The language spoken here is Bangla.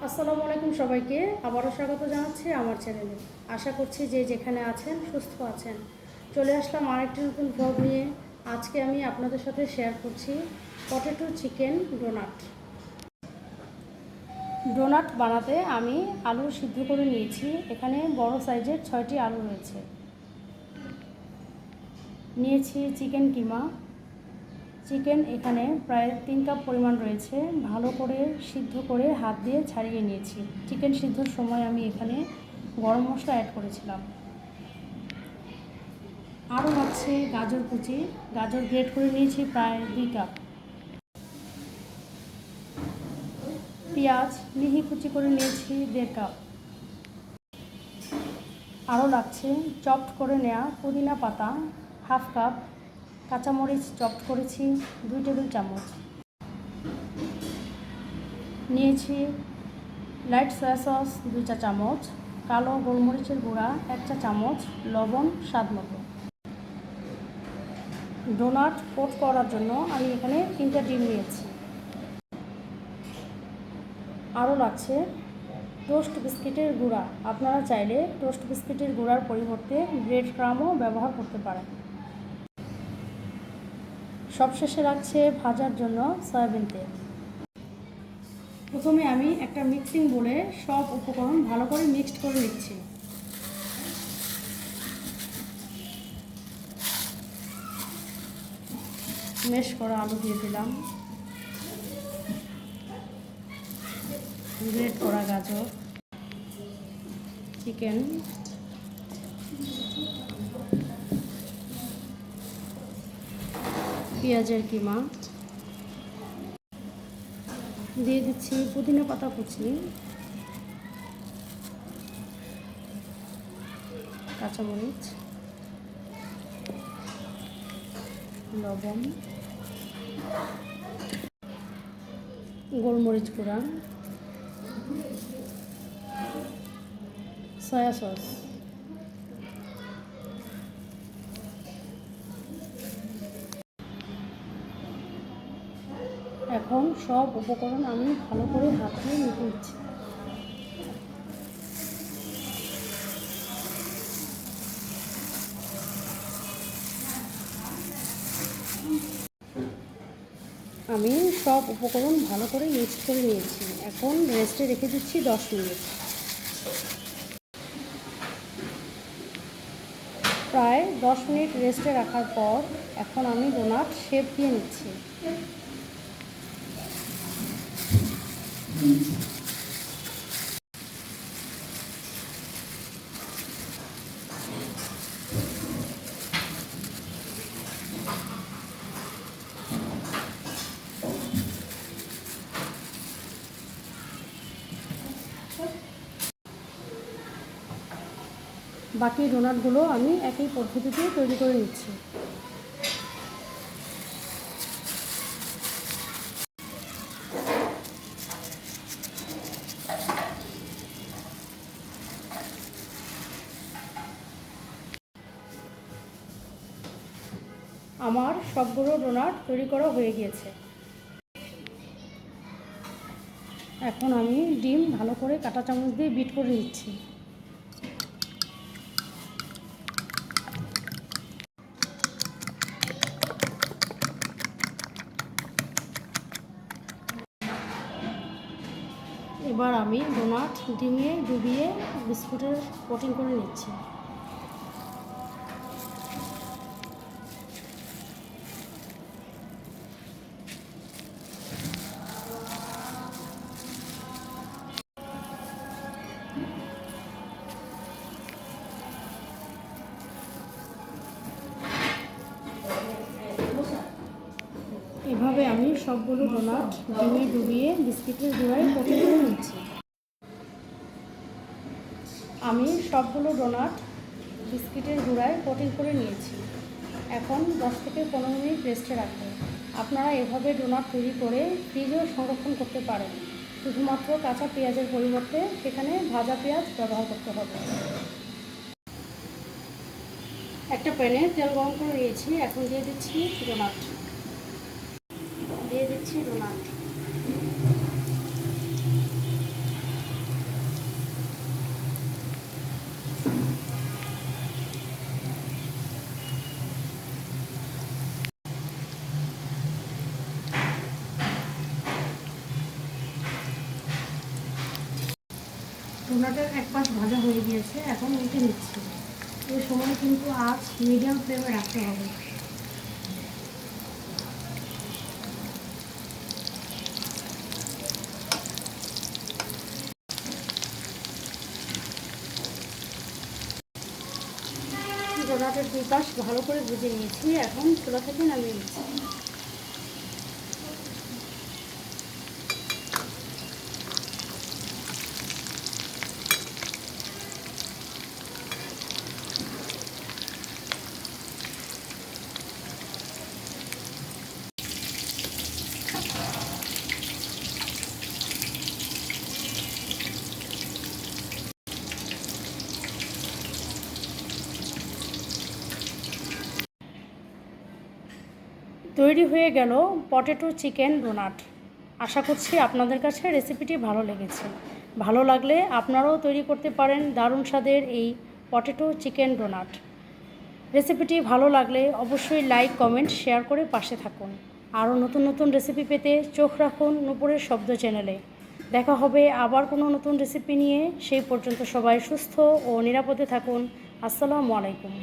আসসালামু আলাইকুম সবাইকে আবারও স্বাগত জানাচ্ছি আমার চ্যানেলে। আশা করছি যে যেখানে আছেন সুস্থ আছেন। চলে আসলাম আরেকটি নতুন ভ্লগ নিয়ে। আজকে আমি আপনাদের সাথে শেয়ার করছি পটেটো চিকেন ডোনাট। ডোনাট বানাতে আমি আলু সিদ্ধ করে নিয়েছি। এখানে বড় সাইজের 6টি আলু রয়েছে। নিয়েছি চিকেন কিমা। চিকেন এখানে প্রায় 3 কাপ পরিমাণ রয়েছে। ভালো করে সিদ্ধ করে হাত দিয়ে ছাড়িয়ে নিয়েছি। চিকেন সিদ্ধর সময় আমি এখানে গরম মশলা অ্যাড করেছিলাম। আরও আছে গাজর কুচি। গাজর গ্রেট করে নিয়েছি প্রায় 2 কাপ। পেঁয়াজ মিহি কুচি করে নিয়েছি 1.5 কাপ। আরও লাগছে চপড করে নেওয়া পুদিনা পাতা হাফ কাপ। কাঁচামরিচ চপড করেছি 2 টেবিল চামচ। নিয়েছি লাইট সয়া সস 2 চা চামচ, কালো গোলমরিচের গুঁড়া 1 চা চামচ, লবণ স্বাদ মতো। ডোনাট কোট করার জন্য আমি এখানে 3টা ডিম নিয়েছি। আরও লাগছে টোস্ট বিস্কিটের গুঁড়া। আপনারা চাইলে টোস্ট বিস্কিটের গুঁড়ার পরিবর্তে ব্রেড ক্রামও ব্যবহার করতে পারেন। সবশেষে লাগছে ভাজার জন্য সয়াবিন তেল। প্রথমে আমি একটা মিক্সিং বোলে সব উপকরণ ভালো করে মিক্সড করে নিচ্ছি। ম্যাশ করা আলু দিয়ে দিলাম, গ্রেট করা গাজর, চিকেন, পেঁয়াজের কিমা, দিয়ে দিচ্ছি পুদিনা পাতা কুচি, কাঁচামরিচ, লবণ, গোলমরিচ গুঁড়া, সয়া সস। এখন সব উপকরণ আমি ভালো করে হাত দিয়ে মেখে নিচ্ছি। আমি সব উপকরণ ভালো করে মিক্স করে নিয়েছি। এখন রেস্টে রেখে দিচ্ছি 10 মিনিট। প্রায় 10 মিনিট রেস্টে রাখার পর এখন আমি ডোনাট শেপ দিয়ে নিচ্ছি। বাকি ডোনাটগুলো আমি একই পদ্ধতিতে তৈরি করে নিচ্ছি। আমার সবগুলো ডোনাট তৈরি করা হয়ে গিয়েছে। এখন আমি ডিম ভালো করে কাঁটা চামচ দিয়ে বিট করে নিচ্ছি। এবার আমি ডোনাট ডিমে ডুবিয়ে বিস্কুটের কোটিং করে নিচ্ছি। এভাবে আমি সবগুলো ডোনাট ডিমে ডুবিয়ে বিস্কিটের গুঁড়ায় কোটিং করে নিচ্ছি। আমি সবগুলো ডোনাট বিস্কিটের গুঁড়ায় কোটিং করে নিয়েছি। এখন 10 থেকে 15 মিনিট রেস্টে রাখবো। আপনারা এভাবে ডোনাট তৈরি করে ফ্রিজেও সংরক্ষণ করতে পারেন। শুধুমাত্র কাঁচা পেঁয়াজের পরিবর্তে সেখানে ভাজা পেঁয়াজ ব্যবহার করতে হবে। একটা প্যানে তেল গরম করে নিয়েছি। এখন দিয়ে দিচ্ছি ডোনাট। ডোনাটের এক পাশ ভাজা হয়ে গিয়েছে, এখন উল্টে নিচ্ছি। এই সময় কিন্তু আঁচ মিডিয়াম ফ্লেমে রাখতে হবে। ডোনাটের দুই পাশ ভালো করে ভেজে নিয়েছি, এখন চুলা থেকে নামিয়ে নিচ্ছি। তৈরি হয়ে গেল পটেটো চিকেন ডোনাট। আশা করছি আপনাদের কাছে রেসিপিটি ভালো লেগেছে। ভালো লাগলে আপনারাও তৈরি করতে পারেন দারুণ স্বাদের এই পটেটো চিকেন ডোনাট। রেসিপিটি ভালো লাগলে অবশ্যই লাইক, কমেন্ট, শেয়ার করে পাশে থাকুন। আরও নতুন নতুন রেসিপি পেতে চোখ রাখুন নূপুরের শব্দ চ্যানেলে। দেখা হবে আবার কোনো নতুন রেসিপি নিয়ে। সেই পর্যন্ত সবাই সুস্থ ও নিরাপদে থাকুন। আসসালামু আলাইকুম।